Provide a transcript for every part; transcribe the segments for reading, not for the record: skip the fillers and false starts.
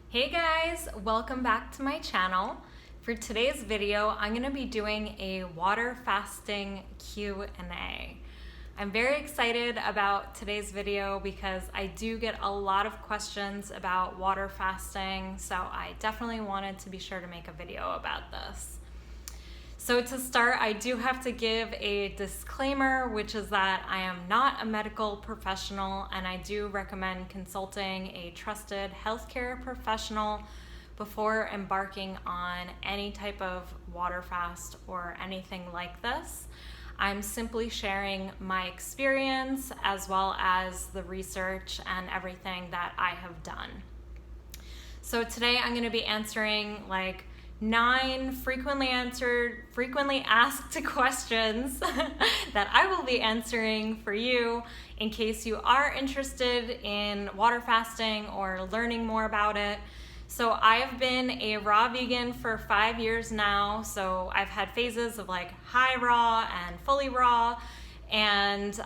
Hey guys, welcome back to my channel. For today's video, I'm going to be doing a water fasting Q&A. I'm very excited about today's video because I do get a lot of questions about water fasting, so I definitely wanted to be sure to make a video about this. So to start, I do have to give a disclaimer, which is that I am not a medical professional and I do recommend consulting a trusted healthcare professional before embarking on any type of water fast or anything like this. I'm simply sharing my experience as well as the research and everything that I have done. So today I'm going to be answering 9 frequently asked questions that I will be answering for you in case you are interested in water fasting or learning more about it. So I have been a raw vegan for 5 years now. So I've had phases of high raw and fully raw, and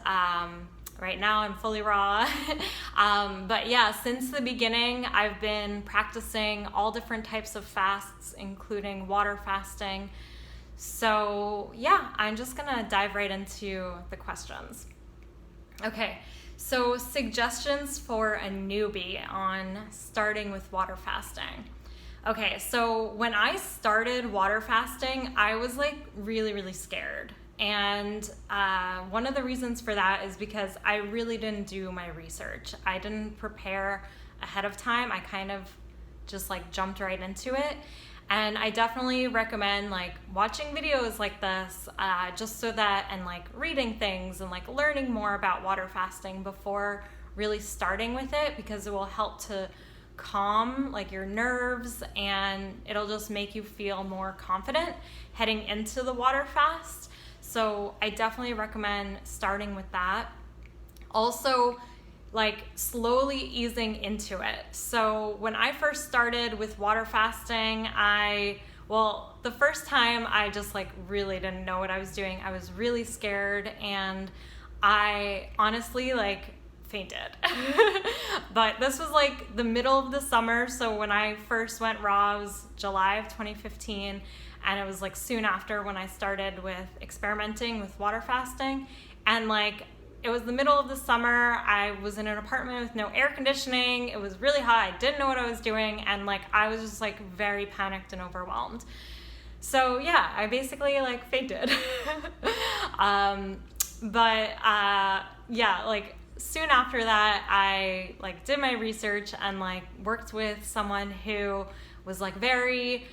right now I'm fully raw. But yeah, since the beginning, I've been practicing all different types of fasts, including water fasting. So yeah, I'm just gonna dive right into the questions. Okay, so suggestions for a newbie on starting with water fasting. Okay, so when I started water fasting, I was really scared. And one of the reasons for that is because I really didn't do my research. I didn't prepare ahead of time. I kind of just jumped right into it. And I definitely recommend watching videos like this just so that, and reading things and learning more about water fasting before really starting with it, because it will help to calm your nerves and it'll just make you feel more confident heading into the water fast. So I definitely recommend starting with that. Also, slowly easing into it. So when I first started with water fasting, the first time I just really didn't know what I was doing. I was really scared and I honestly fainted. But this was the middle of the summer. So when I first went raw, it was July of 2015. And it was soon after when I started with experimenting with water fasting. And it was the middle of the summer. I was in an apartment with no air conditioning. It was really hot. I didn't know what I was doing. And I was just very panicked and overwhelmed. So yeah, I basically fainted. Soon after that, I did my research and worked with someone who was very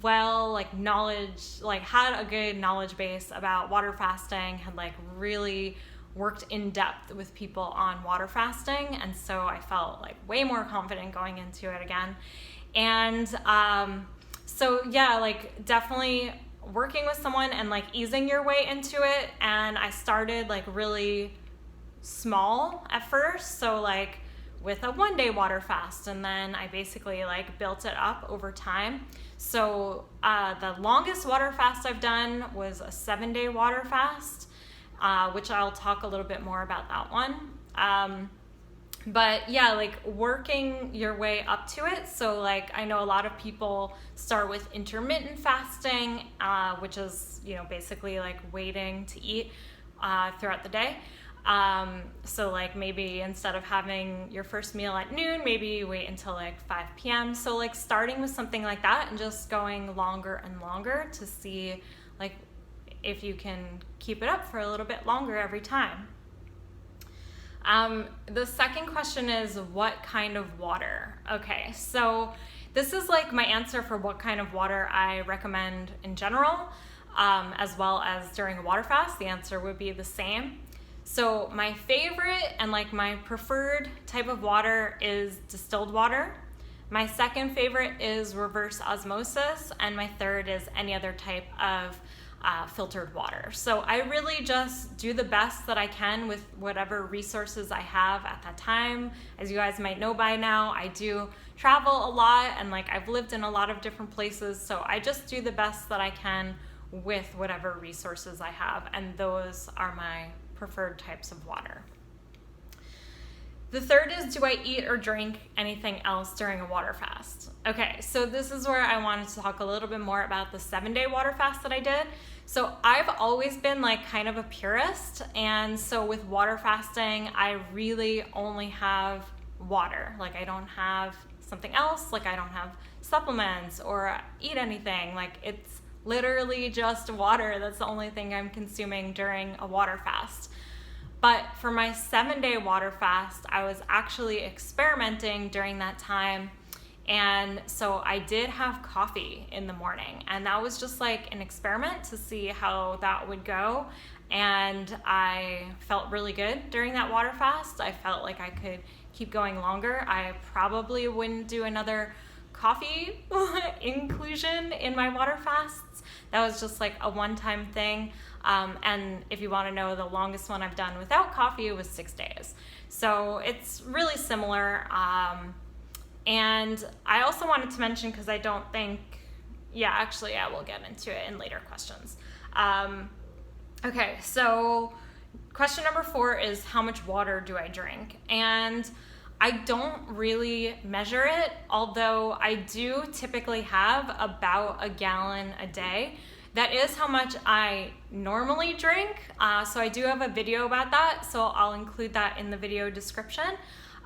well knowledge, had a good knowledge base about water fasting, had really worked in depth with people on water fasting, and so I felt way more confident going into it again. And so yeah, definitely working with someone and easing your way into it. And I started really small at first, so with a 1-day water fast, and then I basically built it up over time. So the longest water fast I've done was a 7-day water fast, which I'll talk a little bit more about that one. But yeah, working your way up to it. So I know a lot of people start with intermittent fasting, which is, basically waiting to eat throughout the day. So maybe instead of having your first meal at noon, maybe you wait until 5 p.m. So starting with something like that and just going longer and longer to see if you can keep it up for a little bit longer every time. The second question is, what kind of water? Okay, so this is my answer for what kind of water I recommend in general, as well as during a water fast. The answer would be the same. So my favorite and my preferred type of water is distilled water. My second favorite is reverse osmosis, and my third is any other type of filtered water. So I really just do the best that I can with whatever resources I have at that time. As you guys might know by now, I do travel a lot and I've lived in a lot of different places. So I just do the best that I can with whatever resources I have, and those are my preferred types of water. The third is, do I eat or drink anything else during a water fast? Okay, so this is where I wanted to talk a little bit more about the 7-day water fast that I did. So I've always been like kind of a purist, and so with water fasting, I really only have water. Like I don't have something else, like I don't have supplements or eat anything. Like it's literally just water. That's the only thing I'm consuming during a water fast. But for my 7-day water fast, I was actually experimenting during that time. And so I did have coffee in the morning, and that was just like an experiment to see how that would go. And I felt really good during that water fast. I felt like I could keep going longer. I probably wouldn't do another coffee inclusion in my water fasts. That was just like a one-time thing. And if you want to know, the longest one I've done without coffee was 6 days. So it's really similar. And I also wanted to mention, because I don't think, actually I will get into it in later questions. Okay, so question number 4 is, how much water do I drink? And I don't really measure it, although I do typically have about a gallon a day. That is how much I normally drink. So I do have a video about that, so I'll include that in the video description.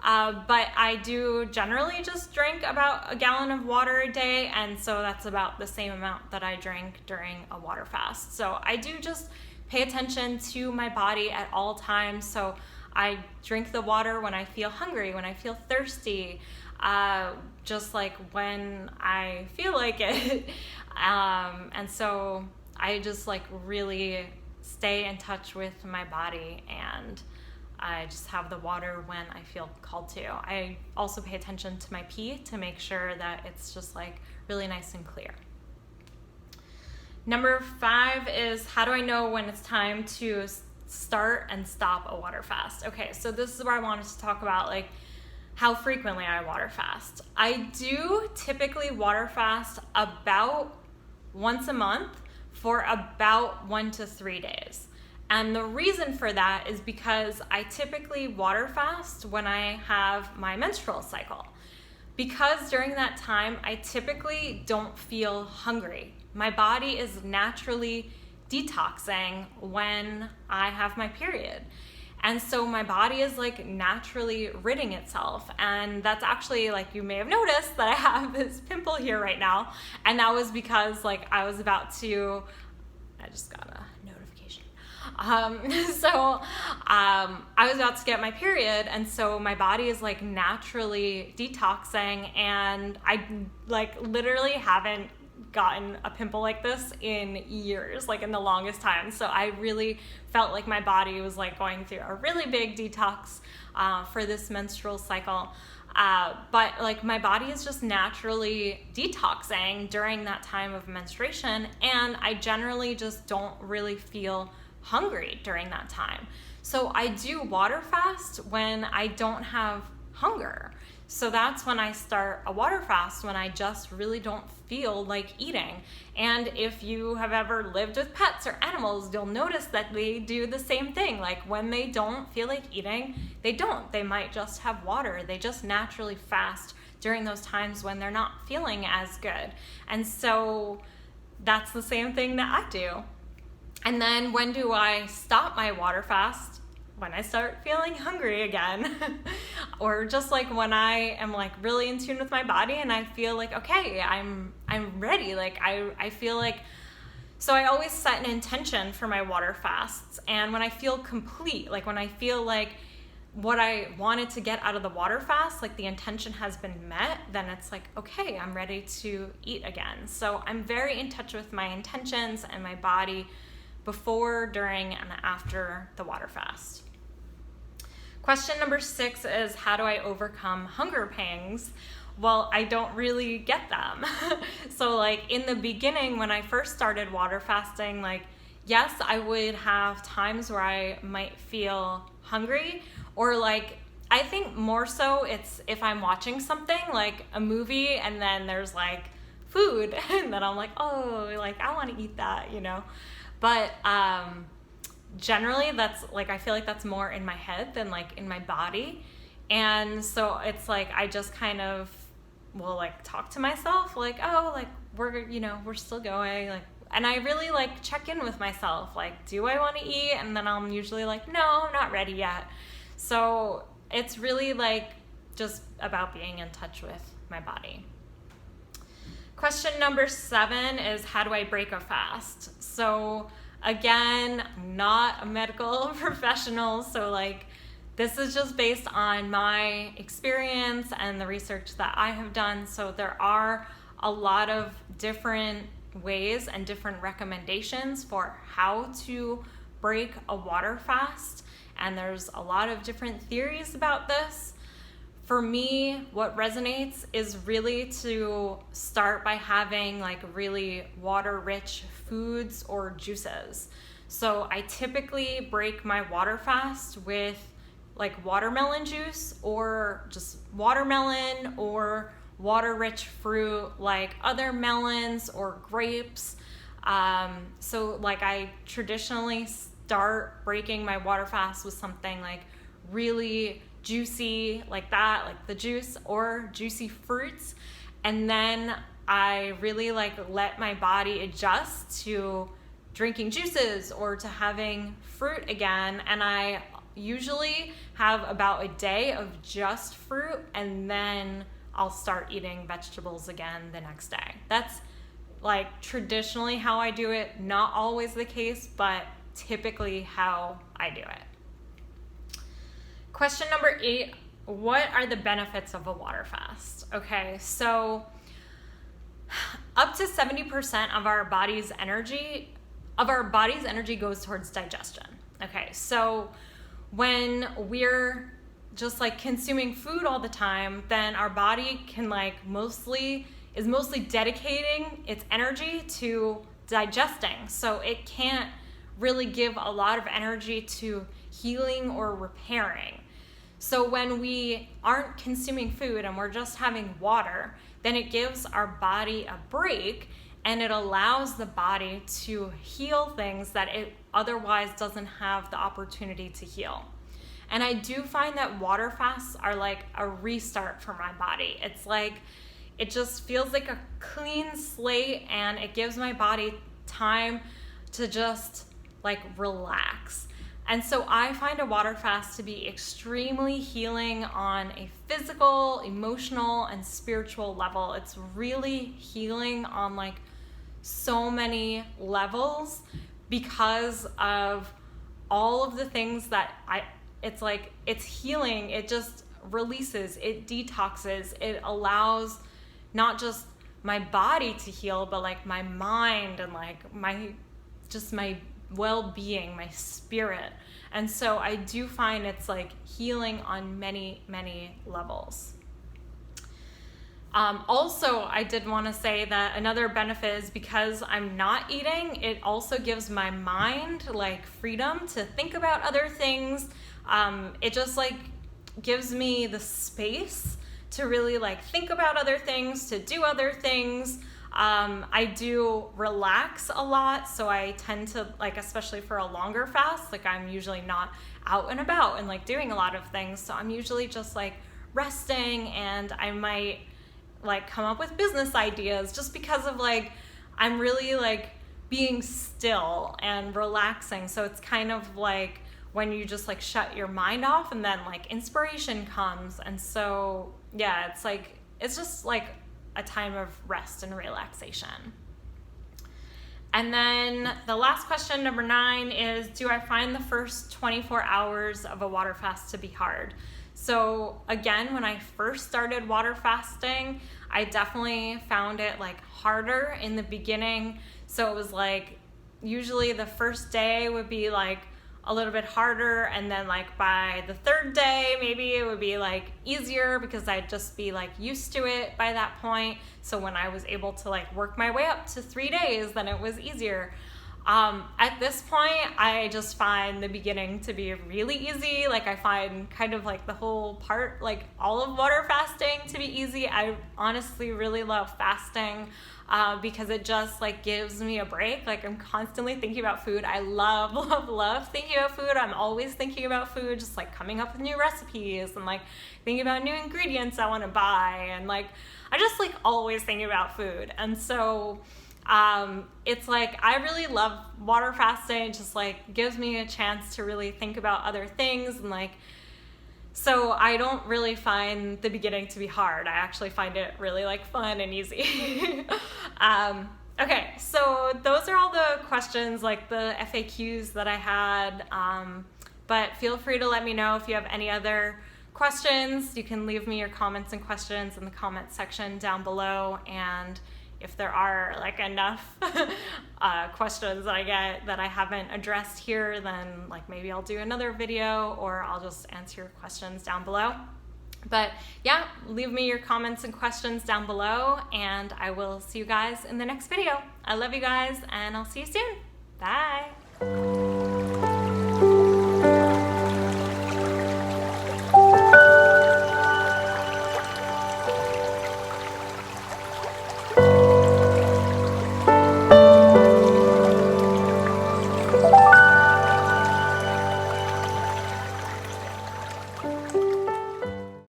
But I do generally just drink about a gallon of water a day, and so that's about the same amount that I drink during a water fast. So I do just pay attention to my body at all times. So I drink the water when I feel hungry, when I feel thirsty, just like when I feel like it. And so I just like really stay in touch with my body, and I just have the water when I feel called to. I also pay attention to my pee to make sure that it's just like really nice and clear. Number 5 is, how do I know when it's time to start and stop a water fast? Okay, so this is where I wanted to talk about like how frequently I water fast. I do typically water fast about once a month for about 1 to 3 days. And the reason for that is because I typically water fast when I have my menstrual cycle. Because during that time, I typically don't feel hungry. My body is naturally detoxing when I have my period. And so my body is like naturally ridding itself. And that's actually, like, you may have noticed that I have this pimple here right now. And that was because like I was about to, I just got a notification. I was about to get my period, and so my body is like naturally detoxing, and I like literally haven't gotten a pimple like this in years, like in the longest time. So I really felt like my body was like going through a really big detox for this menstrual cycle. But like my body is just naturally detoxing during that time of menstruation, and I generally just don't really feel hungry during that time. So I do water fast when I don't have hunger. So that's when I start a water fast, when I just really don't feel like eating. And if you have ever lived with pets or animals, you'll notice that they do the same thing. Like when they don't feel like eating, they don't. They might just have water. They just naturally fast during those times when they're not feeling as good. And so that's the same thing that I do. And then when do I stop my water fast? When I start feeling hungry again. Or just like when I am like really in tune with my body and I feel like, okay, I'm ready. Like I feel like, so I always set an intention for my water fasts. And when I feel complete, like when I feel like what I wanted to get out of the water fast, like the intention has been met, then it's like, okay, I'm ready to eat again. So I'm very in touch with my intentions and my body before, during, and after the water fast. Question number 6 is, how do I overcome hunger pangs? Well, I don't really get them. So like in the beginning, when I first started water fasting, like, yes, I would have times where I might feel hungry, or like, I think more so it's if I'm watching something like a movie and then there's like food and then I'm like, oh, like I want to eat that, you know? But generally that's like, I feel like that's more in my head than like in my body. And so it's like, I just kind of will like talk to myself like, oh, like we're still going, like, and I really like check in with myself, like, do I want to eat? And then I'm usually like, no, I'm not ready yet. So it's really like just about being in touch with my body. Question number 7 is, how do I break a fast? So again, I'm not a medical professional, so like this is just based on my experience and the research that I have done. So there are a lot of different ways and different recommendations for how to break a water fast. And there's a lot of different theories about this. For me, what resonates is really to start by having like really water-rich foods or juices. So I typically break my water fast with like watermelon juice, or just watermelon, or water-rich fruit like other melons or grapes. So like I traditionally start breaking my water fast with something like really juicy like that, like the juice or juicy fruits. And then I really like let my body adjust to drinking juices or to having fruit again. And I usually have about a day of just fruit, and then I'll start eating vegetables again the next day. That's like traditionally how I do it. Not always the case, but typically how I do it. Question number 8, what are the benefits of a water fast? Okay, so up to 70% of our body's energy goes towards digestion. Okay, so when we're just like consuming food all the time, then our body can like is mostly dedicating its energy to digesting. So it can't really give a lot of energy to healing or repairing. So when we aren't consuming food and we're just having water, then it gives our body a break, and it allows the body to heal things that it otherwise doesn't have the opportunity to heal. And I do find that water fasts are like a restart for my body. It's like, it just feels like a clean slate, and it gives my body time to just like relax. And so I find a water fast to be extremely healing on a physical, emotional, and spiritual level. It's really healing on like so many levels because of all of the things that it's healing. It just releases, it detoxes, it allows not just my body to heal, but like my mind and like my well-being, my spirit. And so I do find it's like healing on many, many levels. Also, I did want to say that another benefit is because I'm not eating, it also gives my mind like freedom to think about other things. It just like gives me the space to really like think about other things, to do other things. I do relax a lot, so I tend to like, especially for a longer fast, like I'm usually not out and about and like doing a lot of things. So I'm usually just like resting, and I might like come up with business ideas just because of like, I'm really like being still and relaxing. So it's kind of like when you just like shut your mind off, and then like inspiration comes. And so yeah, it's just like a time of rest and relaxation. And then the last question, number 9, is, do I find the first 24 hours of a water fast to be hard? So again, when I first started water fasting, I definitely found it like harder in the beginning. So it was like, usually the first day would be like a little bit harder, and then like by the 3rd day, maybe it would be like easier because I'd just be like used to it by that point. So when I was able to like work my way up to 3 days, then it was easier. At this point, I just find the beginning to be really easy. Like I find kind of like the whole part, like all of water fasting to be easy. I honestly really love fasting because it just like gives me a break. Like I'm constantly thinking about food. I love, love, love thinking about food. I'm always thinking about food, just like coming up with new recipes and like thinking about new ingredients I want to buy. And like, I just like always thinking about food. And so it's like, I really love water fasting. It just like gives me a chance to really think about other things. And like, so I don't really find the beginning to be hard. I actually find it really like fun and easy. Okay, so those are all the questions, like the FAQs that I had. But feel free to let me know if you have any other questions. You can leave me your comments and questions in the comment section down below. And if there are like enough questions that I get that I haven't addressed here, then like maybe I'll do another video or I'll just answer your questions down below. But yeah, leave me your comments and questions down below and I will see you guys in the next video. I love you guys and I'll see you soon. Bye.